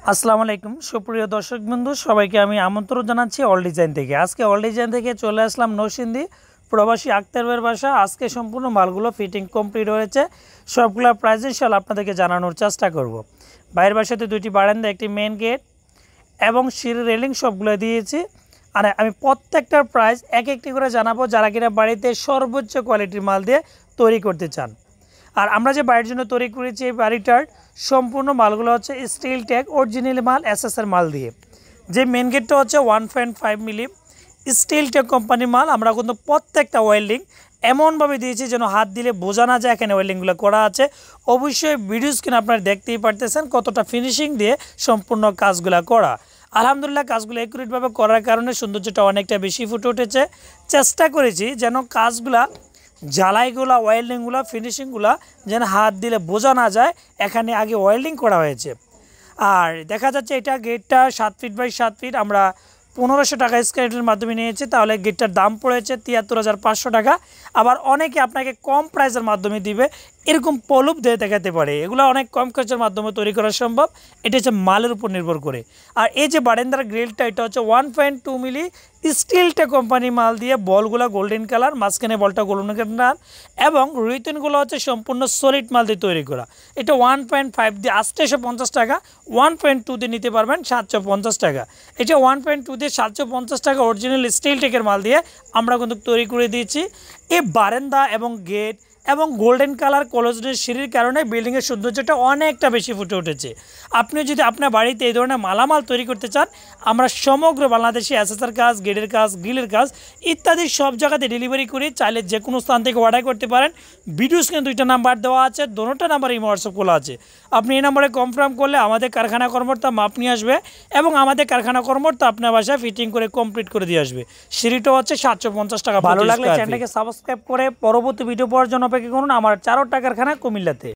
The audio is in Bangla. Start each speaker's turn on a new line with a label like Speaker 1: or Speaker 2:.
Speaker 1: আসসালামু আলাইকুম সুপ্রিয় দর্শক বন্ধু সবাইকে আমি আমন্ত্রণ জানাচ্ছি অল ডিজাইন থেকে। আজকে অল ডিজাইন থেকে চলে আসলাম নরসিংদী প্রবাসী আক্তারের বাসা। আজকে সম্পূর্ণ মালগুলো ফিটিং কমপ্লিট হয়েছে, সবগুলো প্রাইস ইনশাআল্লাহ আপনাদেরকে জানানোর চেষ্টা করব। বাইরের বাসাতে দুইটি বারান্দা, একটি মেন গেট এবং সিঁড়ি রেলিং সবগুলো দিয়েছি। আর আমি প্রত্যেকটার প্রাইস এক একটি করে জানাবো, যারা কিনা বাড়িতে সর্বোচ্চ কোয়ালিটির মাল দিয়ে তৈরি করতে চান। আর আমরা যে বাড়ির জন্য তৈরি করেছি এই বাড়িটার সম্পূর্ণ মালগুলো হচ্ছে স্টিল ট্যাগ অরিজিনাল মাল, এসএসের মাল দিয়ে। যে মেন গেটটা হচ্ছে 1.5 মিলি স্টিল ট্যাগ কোম্পানির মাল। আমরা কিন্তু প্রত্যেকটা ওয়েল্ডিং এমনভাবে দিয়েছি যেন হাত দিলে বোঝা না যায় এখানে ওয়েল্ডিংগুলো করা আছে। অবশ্যই ভিডিও স্ক্রিন আপনারা দেখতেই পারতেছেন কতটা ফিনিশিং দিয়ে সম্পূর্ণ কাজগুলো করা। আলহামদুলিল্লাহ কাজগুলো একুরেটভাবে করার কারণে সৌন্দর্যটা অনেকটা বেশি ফুটে উঠেছে। চেষ্টা করেছি যেন কাজগুলা ঝালাইগুলা ওয়েল্ডিংগুলা ফিনিশিংগুলা যেন হাত দিলে বোঝা না যায় এখানে আগে ওয়েল্ডিং করা হয়েছে। আর দেখা যাচ্ছে এটা গেটটা 7 ফিট বাই 7 ফিট আমরা 1500 টাকা স্কোয়ার মাধ্যমে নিয়েছি, তাহলে গেটটার দাম পড়েছে 73,500 টাকা। আবার অনেকে আপনাকে কম প্রাইসের মাধ্যমে দিবে, এরকম পলুপ দিয়ে দেখাতে পারে। এগুলো অনেক কম খরচের মাধ্যমে তৈরি করা সম্ভব, এটা হচ্ছে মালের উপর নির্ভর করে। আর এই যে বারান্দার গ্রিলটা, এটা হচ্ছে 1.2 মিলি স্টিলটা কোম্পানি মাল দিয়ে বলগুলো গোল্ডেন কালার, মাঝখানে বলটা গোল্ডেন কালার এবং রিতনগুলো হচ্ছে সম্পূর্ণ সলিড মাল দিয়ে তৈরি করা। এটা 1.5 দিয়ে 850 টাকা, 1.2 দিয়ে নিতে পারবেন 750 টাকা। এটা 1.2 দিয়ে 750 টাকা অরিজিনাল স্টিল টেকের মাল দিয়ে আমরা কিন্তু তৈরি করে দিয়েছি। এই বারান্দা এবং গেট এবং গোল্ডেন কালার কলজের সিঁড়ির কারণে বিল্ডিংয়ের সৌন্দর্যটা অনেকটা বেশি ফুটে উঠেছে। আপনি যদি আপনার বাড়িতে এই ধরনের মালামাল তৈরি করতে চান, আমরা সমগ্র বাংলাদেশে এসএসআর কাজ, গেটের কাজ, গ্রিলের কাজ ইত্যাদি সব জায়গাতে ডেলিভারি করি। চাইলে যে কোনো স্থান থেকে অর্ডার করতে পারেন। ভিডিও স্ক্রিনে 2টা নাম্বার দেওয়া আছে, দোনোটা নাম্বার এই হোয়াটসঅ্যাপ খোলা আছে। আপনি এই নাম্বারে কনফার্ম করলে আমাদের কারখানা কর্মকর্তা মাপ নিয়ে আসবে এবং আমাদের কারখানা কর্মকর্তা আপনার বাসায় ফিটিং করে কমপ্লিট করে দিয়ে আসবে। সিঁড়িটা হচ্ছে 750 টাকা। ভালো লাগলে চ্যানেলটাকে সাবস্ক্রাইব করে পরবর্তী ভিডিও পাওয়ার জন্য অপেক্ষা করুন। আমার 4টা কারখানা কুমিল্লাতে।